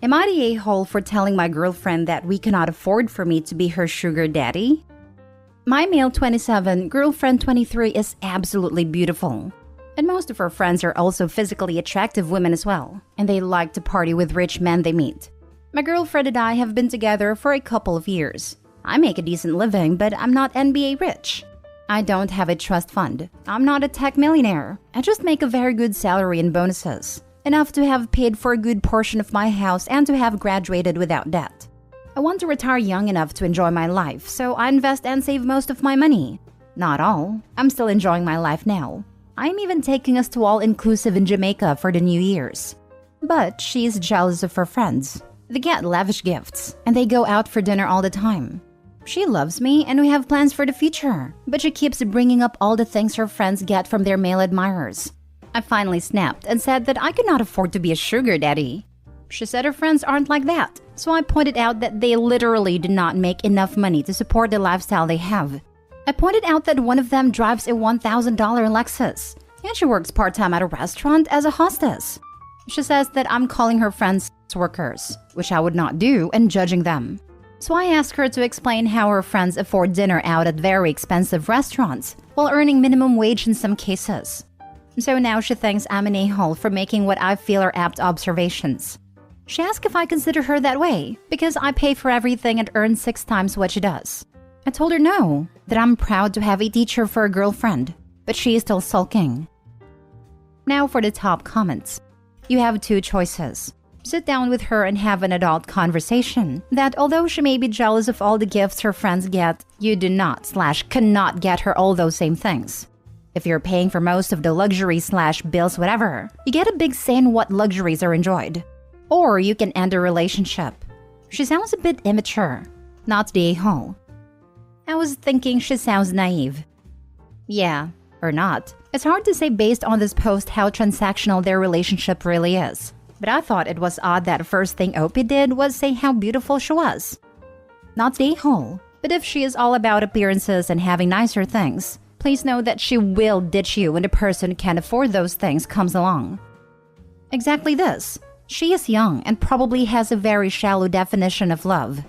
Am I the a-hole for telling my girlfriend that we cannot afford for me to be her sugar daddy? My male 27, girlfriend 23 is absolutely beautiful. And most of her friends are also physically attractive women as well, and they like to party with rich men they meet. My girlfriend and I have been together for a couple of years. I make a decent living, but I'm not NBA rich. I don't have a trust fund. I'm not a tech millionaire. I just make a very good salary and bonuses. Enough to have paid for a good portion of my house and to have graduated without debt. I want to retire young enough to enjoy my life, so I invest and save most of my money. Not all. I'm still enjoying my life now. I'm even taking us to all-inclusive in Jamaica for the New Year's. But she's jealous of her friends. They get lavish gifts, and they go out for dinner all the time. She loves me, and we have plans for the future, but she keeps bringing up all the things her friends get from their male admirers. I finally snapped and said that I could not afford to be a sugar daddy. She said her friends aren't like that, so I pointed out that they literally do not make enough money to support the lifestyle they have. I pointed out that one of them drives a $1,000 Lexus, and she works part-time at a restaurant as a hostess. She says that I'm calling her friends workers, which I would not do, and judging them. So I asked her to explain how her friends afford dinner out at very expensive restaurants while earning minimum wage in some cases. So now she thinks I'm an a-hole for making what I feel are apt observations. She asked if I consider her that way, because I pay for everything and earn 6 times what she does. I told her no, that I'm proud to have a teacher for a girlfriend, but she is still sulking. Now for the top comments. You have 2 choices. Sit down with her and have an adult conversation that although she may be jealous of all the gifts her friends get, you do not/cannot get her all those same things. If you're paying for most of the luxury/bills whatever, you get a big say in what luxuries are enjoyed. Or you can end a relationship. She sounds a bit immature, not the a-hole. I was thinking she sounds naive. Yeah, or not. It's hard to say based on this post how transactional their relationship really is. But I thought it was odd that the first thing Opie did was say how beautiful she was. Not the a-hole, but if she is all about appearances and having nicer things, please know that she will ditch you when the person who can afford those things comes along. Exactly this. She is young and probably has a very shallow definition of love.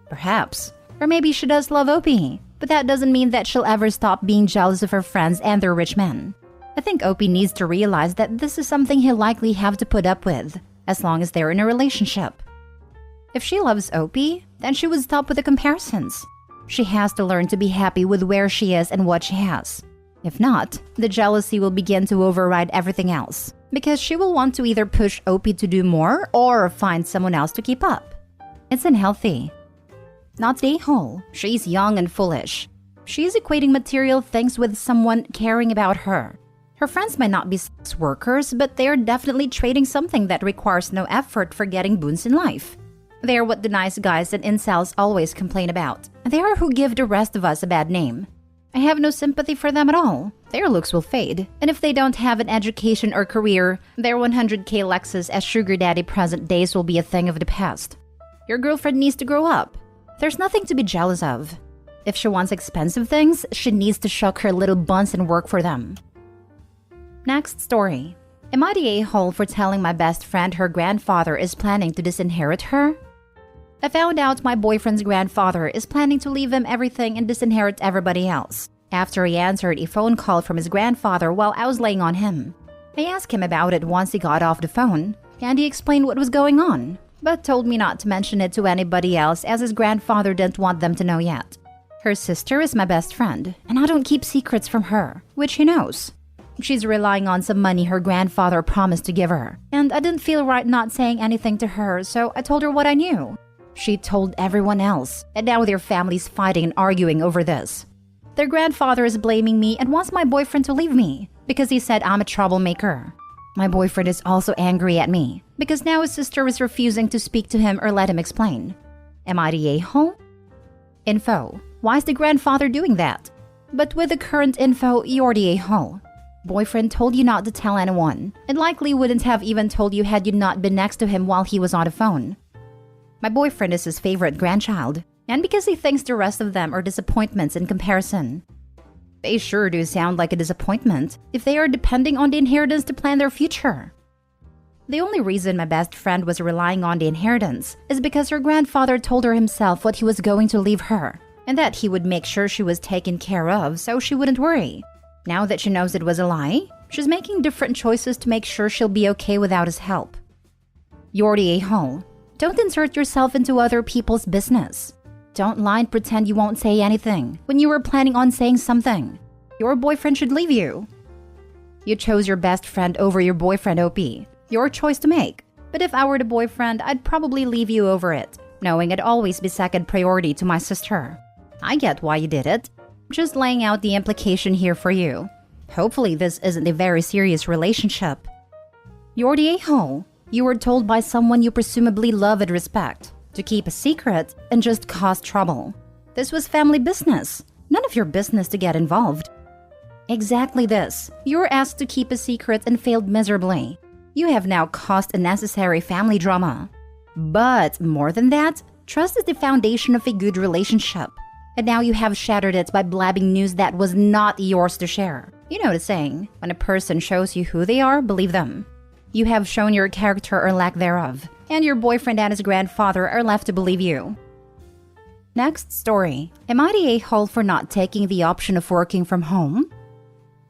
Perhaps. Or maybe she does love Opie, but that doesn't mean that she'll ever stop being jealous of her friends and their rich men. I think Opie needs to realize that this is something he'll likely have to put up with, as long as they're in a relationship. If she loves Opie, then she would stop with the comparisons. She has to learn to be happy with where she is and what she has. If not, the jealousy will begin to override everything else, because she will want to either push Opie to do more or find someone else to keep up. It's unhealthy. Not the a-hole. She's young and foolish. She's equating material things with someone caring about her. Her friends might not be sex workers, but they are definitely trading something that requires no effort for getting boons in life. They are what the nice guys and incels always complain about. They are who give the rest of us a bad name. I have no sympathy for them at all. Their looks will fade, and if they don't have an education or career, their 100k Lexus as sugar daddy present days will be a thing of the past. Your girlfriend needs to grow up. There's nothing to be jealous of. If she wants expensive things, she needs to shuck her little buns and work for them. Next story. Am I the a-hole for telling my best friend her grandfather is planning to disinherit her? I found out my boyfriend's grandfather is planning to leave him everything and disinherit everybody else, after he answered a phone call from his grandfather while I was laying on him. I asked him about it once he got off the phone, and he explained what was going on, but told me not to mention it to anybody else as his grandfather didn't want them to know yet. Her sister is my best friend, and I don't keep secrets from her, which he knows. She's relying on some money her grandfather promised to give her, and I didn't feel right not saying anything to her, so I told her what I knew. She told everyone else, and now their family's fighting and arguing over this. Their grandfather is blaming me and wants my boyfriend to leave me, because he said I'm a troublemaker. My boyfriend is also angry at me, because now his sister is refusing to speak to him or let him explain. Am I the a-hole? Info. Why is the grandfather doing that? But with the current info, you're the a-hole. Boyfriend told you not to tell anyone, and likely wouldn't have even told you had you not been next to him while he was on the phone. My boyfriend is his favorite grandchild, and because he thinks the rest of them are disappointments in comparison. They sure do sound like a disappointment if they are depending on the inheritance to plan their future. The only reason my best friend was relying on the inheritance is because her grandfather told her himself what he was going to leave her, and that he would make sure she was taken care of so she wouldn't worry. Now that she knows it was a lie, she's making different choices to make sure she'll be okay without his help. You're the a-hole. Don't insert yourself into other people's business. Don't lie and pretend you won't say anything when you were planning on saying something. Your boyfriend should leave you. You chose your best friend over your boyfriend, OP. Your choice to make. But if I were the boyfriend, I'd probably leave you over it, knowing I'd always be second priority to my sister. I get why you did it. Just laying out the implication here for you. Hopefully this isn't a very serious relationship. You're the a-hole. You were told by someone you presumably love and respect to keep a secret and just cause trouble. This was family business. None of your business to get involved. Exactly this. You were asked to keep a secret and failed miserably. You have now caused unnecessary family drama. But more than that, trust is the foundation of a good relationship. And now you have shattered it by blabbing news that was not yours to share. You know the saying, when a person shows you who they are, believe them. You have shown your character or lack thereof, and your boyfriend and his grandfather are left to believe you. Next story. Am I the a-hole for not taking the option of working from home?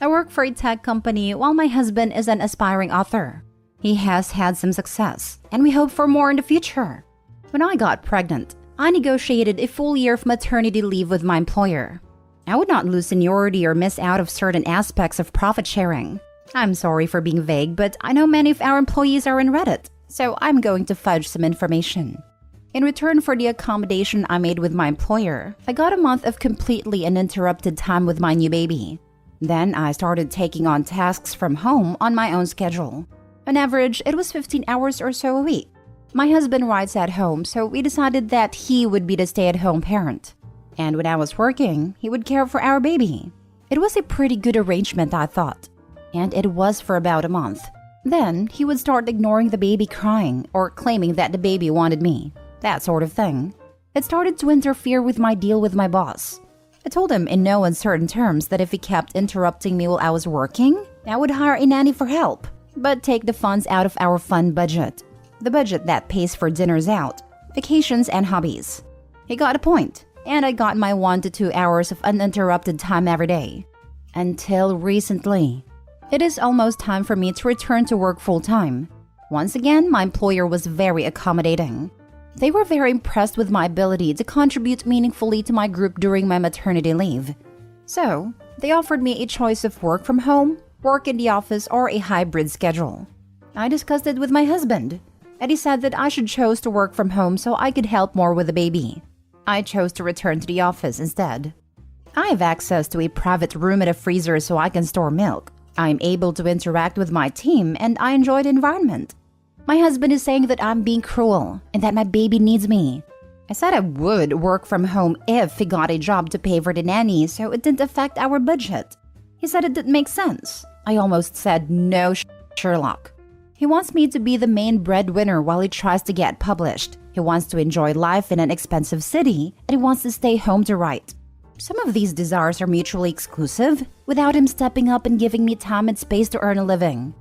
I work for a tech company while my husband is an aspiring author. He has had some success, and we hope for more in the future. When I got pregnant, I negotiated a full year of maternity leave with my employer. I would not lose seniority or miss out of certain aspects of profit sharing. I'm sorry for being vague, but I know many of our employees are in Reddit, so I'm going to fudge some information. In return for the accommodation I made with my employer, I got a month of completely uninterrupted time with my new baby. Then I started taking on tasks from home on my own schedule. On average, it was 15 hours or so a week. My husband writes at home, so we decided that he would be the stay-at-home parent. And when I was working, he would care for our baby. It was a pretty good arrangement, I thought. And it was for about a month. Then he would start ignoring the baby crying or claiming that the baby wanted me. That sort of thing. It started to interfere with my deal with my boss. I told him in no uncertain terms that if he kept interrupting me while I was working, I would hire a nanny for help, but take the funds out of our fund budget. The budget that pays for dinners out, vacations, and hobbies. He got a point, and I got my 1 to 2 hours of uninterrupted time every day. Until recently. It is almost time for me to return to work full-time. Once again, my employer was very accommodating. They were very impressed with my ability to contribute meaningfully to my group during my maternity leave. So, they offered me a choice of work from home, work in the office, or a hybrid schedule. I discussed it with my husband, and he said that I should choose to work from home so I could help more with the baby. I chose to return to the office instead. I have access to a private room and a freezer so I can store milk. I am able to interact with my team, and I enjoy the environment. My husband is saying that I'm being cruel and that my baby needs me. I said I would work from home if he got a job to pay for the nanny so it didn't affect our budget. He said it didn't make sense. I almost said no, Sherlock. He wants me to be the main breadwinner while he tries to get published. He wants to enjoy life in an expensive city, and he wants to stay home to write. Some of these desires are mutually exclusive, without him stepping up and giving me time and space to earn a living.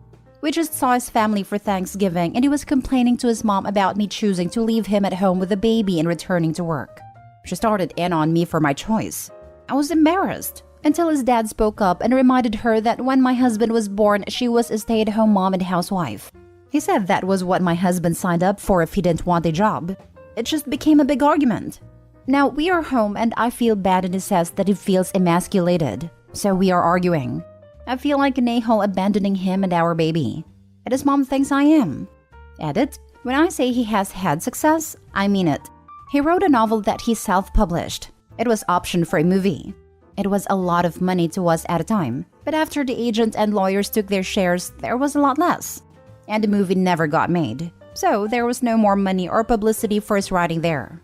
We just saw his family for Thanksgiving, and he was complaining to his mom about me choosing to leave him at home with the baby and returning to work. She started in on me for my choice. I was embarrassed, until his dad spoke up and reminded her that when my husband was born, she was a stay-at-home mom and housewife. He said that was what my husband signed up for if he didn't want a job. It just became a big argument. Now we are home and I feel bad, and he says that he feels emasculated. So we are arguing. I feel like an a-hole abandoning him and our baby. And his mom thinks I am. Edit. When I say he has had success, I mean it. He wrote a novel that he self-published. It was optioned for a movie. It was a lot of money to us at a time, but after the agent and lawyers took their shares, there was a lot less. And the movie never got made. So there was no more money or publicity for his writing there.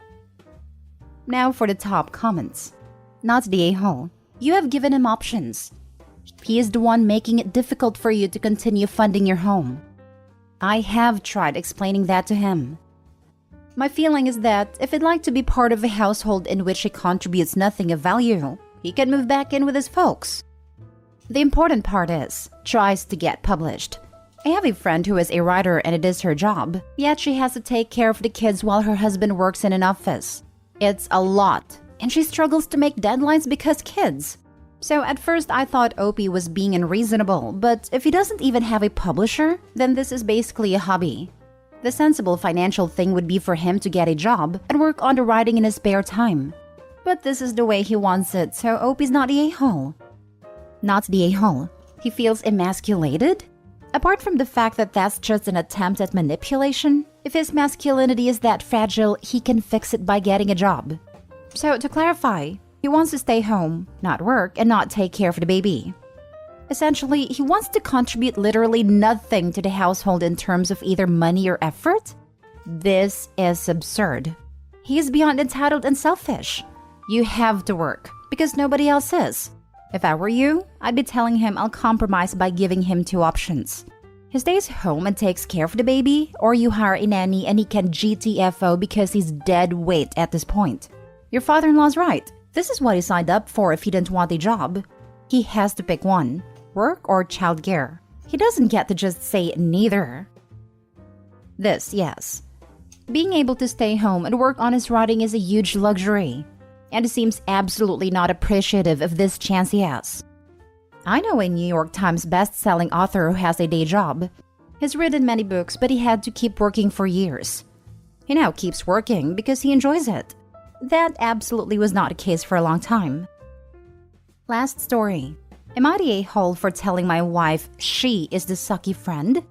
Now for the top comments. Not the a-hole. You have given him options. He is the one making it difficult for you to continue funding your home. I have tried explaining that to him. My feeling is that if he'd like to be part of a household in which he contributes nothing of value, He can move back in with his folks. The important part is, tries to get published. I have a friend who is a writer and it is her job, yet she has to take care of the kids while her husband works in an office. It's a lot, and she struggles to make deadlines because kids. So at first I thought Opie was being unreasonable, but if he doesn't even have a publisher, then this is basically a hobby. The sensible financial thing would be for him to get a job and work on the writing in his spare time. But this is the way he wants it, so Opie's not the a-hole. Not the a-hole. He feels emasculated? Apart from the fact that that's just an attempt at manipulation, if his masculinity is that fragile, he can fix it by getting a job. So to clarify, he wants to stay home, not work, and not take care of the baby. Essentially, he wants to contribute literally nothing to the household in terms of either money or effort. This is absurd. He is beyond entitled and selfish. You have to work, because nobody else is. If I were you, I'd be telling him I'll compromise by giving him two options. He stays home and takes care of the baby, or you hire a nanny and he can GTFO because he's dead weight at this point. Your father-in-law's right. This is what he signed up for if he didn't want a job. He has to pick one, work or childcare. He doesn't get to just say neither. This, yes. Being able to stay home and work on his writing is a huge luxury. And he seems absolutely not appreciative of this chance he has. I know a New York Times best-selling author who has a day job. He's written many books, but he had to keep working for years. He now keeps working because he enjoys it. That absolutely was not the case for a long time. Last story. Am I the a-hole for telling my wife she is the sucky friend?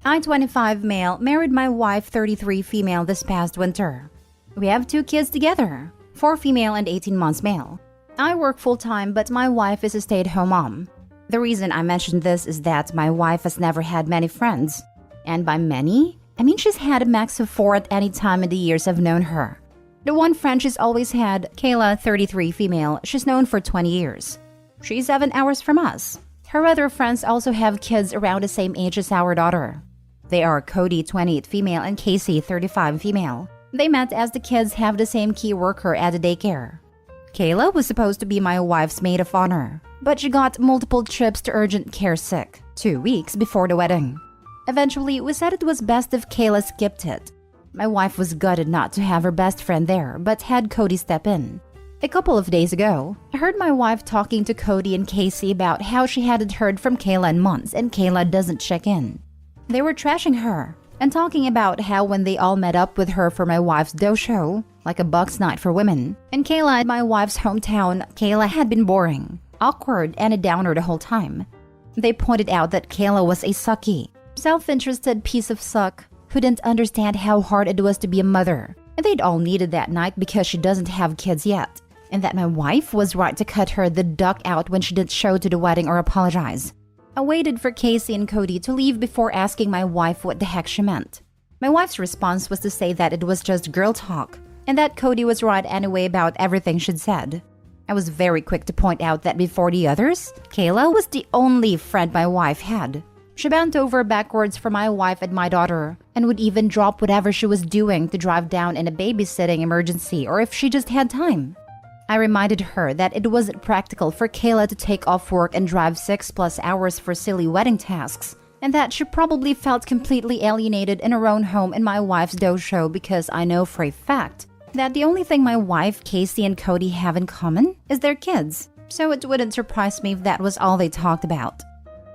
I, 25 male, married my wife, 33 female this past winter. We have 2 kids together. 4 female and 18 months male. I work full-time, but my wife is a stay-at-home mom. The reason I mention this is that my wife has never had many friends. And by many, I mean she's had a max of 4 at any time in the years I've known her. The one friend she's always had, Kayla, 33 female, she's known for 20 years. She's 7 hours from us. Her other friends also have kids around the same age as our daughter. They are Cody, 28 female, and Casey, 35 female. They met as the kids have the same key worker at the daycare. Kayla was supposed to be my wife's maid of honor, but she got multiple trips to urgent care sick 2 weeks before the wedding. Eventually, we said it was best if Kayla skipped it. My wife was gutted not to have her best friend there, but had Cody step in. A couple of days ago, I heard my wife talking to Cody and Casey about how she hadn't heard from Kayla in months and Kayla doesn't check in. They were trashing her and talking about how when they all met up with her for my wife's dojo, like a Bucks night for women, and Kayla at my wife's hometown, Kayla had been boring, awkward, and a downer the whole time. They pointed out that Kayla was a sucky, self-interested piece of suck who didn't understand how hard it was to be a mother, and they'd all needed that night because she doesn't have kids yet, and that my wife was right to cut her the duck out when she didn't show to the wedding or apologize. I waited for Casey and Cody to leave before asking my wife what the heck she meant. My wife's response was to say that it was just girl talk, and that Cody was right anyway about everything she'd said. I was very quick to point out that before the others, Kayla was the only friend my wife had. She bent over backwards for my wife and my daughter, and would even drop whatever she was doing to drive down in a babysitting emergency or if she just had time. I reminded her that it wasn't practical for Kayla to take off work and drive 6+ hours for silly wedding tasks, and that she probably felt completely alienated in her own home in my wife's dojo because I know for a fact that the only thing my wife, Casey, and Cody have in common is their kids, so it wouldn't surprise me if that was all they talked about.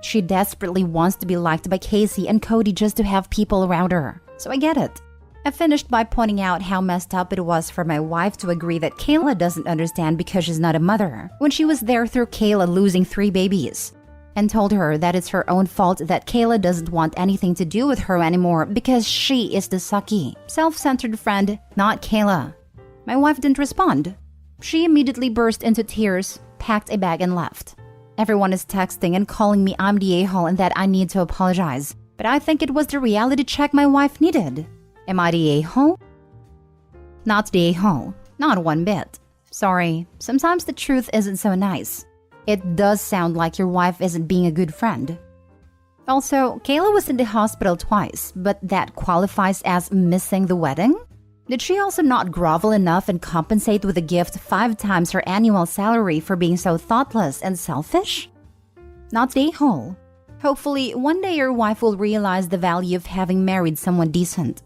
She desperately wants to be liked by Casey and Cody just to have people around her, so I get it. I finished by pointing out how messed up it was for my wife to agree that Kayla doesn't understand because she's not a mother, when she was there through Kayla losing 3 babies, and told her that it's her own fault that Kayla doesn't want anything to do with her anymore because she is the sucky, self-centered friend, not Kayla. My wife didn't respond. She immediately burst into tears, packed a bag and left. Everyone is texting and calling me I'm the a-hole and that I need to apologize, but I think it was the reality check my wife needed. Am I the a-hole? Not the a-hole. Not one bit. Sorry, sometimes the truth isn't so nice. It does sound like your wife isn't being a good friend. Also, Kayla was in the hospital twice, but that qualifies as missing the wedding? Did she also not grovel enough and compensate with a gift 5 times her annual salary for being so thoughtless and selfish? Not the a-hole. Hopefully, one day your wife will realize the value of having married someone decent.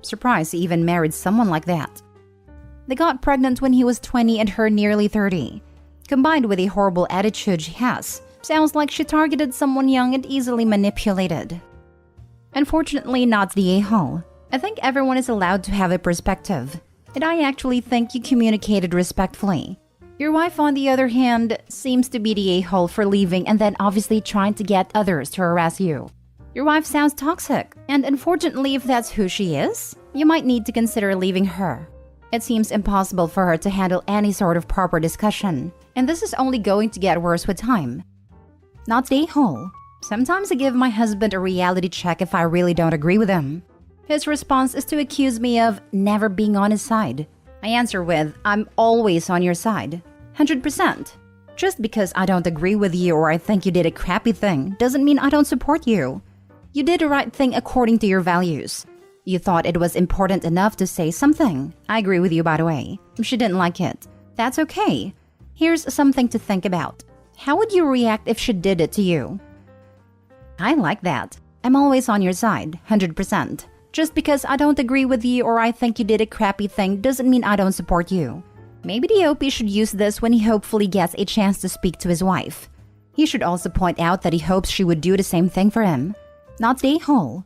Surprised he even married someone like that. They got pregnant when he was 20 and her nearly 30. Combined with the horrible attitude she has, sounds like she targeted someone young and easily manipulated. Unfortunately, not the a-hole. I think everyone is allowed to have a perspective, and I actually think you communicated respectfully. Your wife, on the other hand, seems to be the a-hole for leaving and then obviously trying to get others to harass you. Your wife sounds toxic, and unfortunately, if that's who she is, you might need to consider leaving her. It seems impossible for her to handle any sort of proper discussion, and this is only going to get worse with time. Not the a-hole. Sometimes I give my husband a reality check if I really don't agree with him. His response is to accuse me of never being on his side. I answer with, I'm always on your side. 100%. Just because I don't agree with you or I think you did a crappy thing doesn't mean I don't support you. You did the right thing according to your values. You thought it was important enough to say something. I agree with you, by the way. She didn't like it. That's okay. Here's something to think about. How would you react if she did it to you? I like that. I'm always on your side, 100%. Just because I don't agree with you or I think you did a crappy thing doesn't mean I don't support you. Maybe the OP should use this when he hopefully gets a chance to speak to his wife. He should also point out that he hopes she would do the same thing for him. Not the a-hole.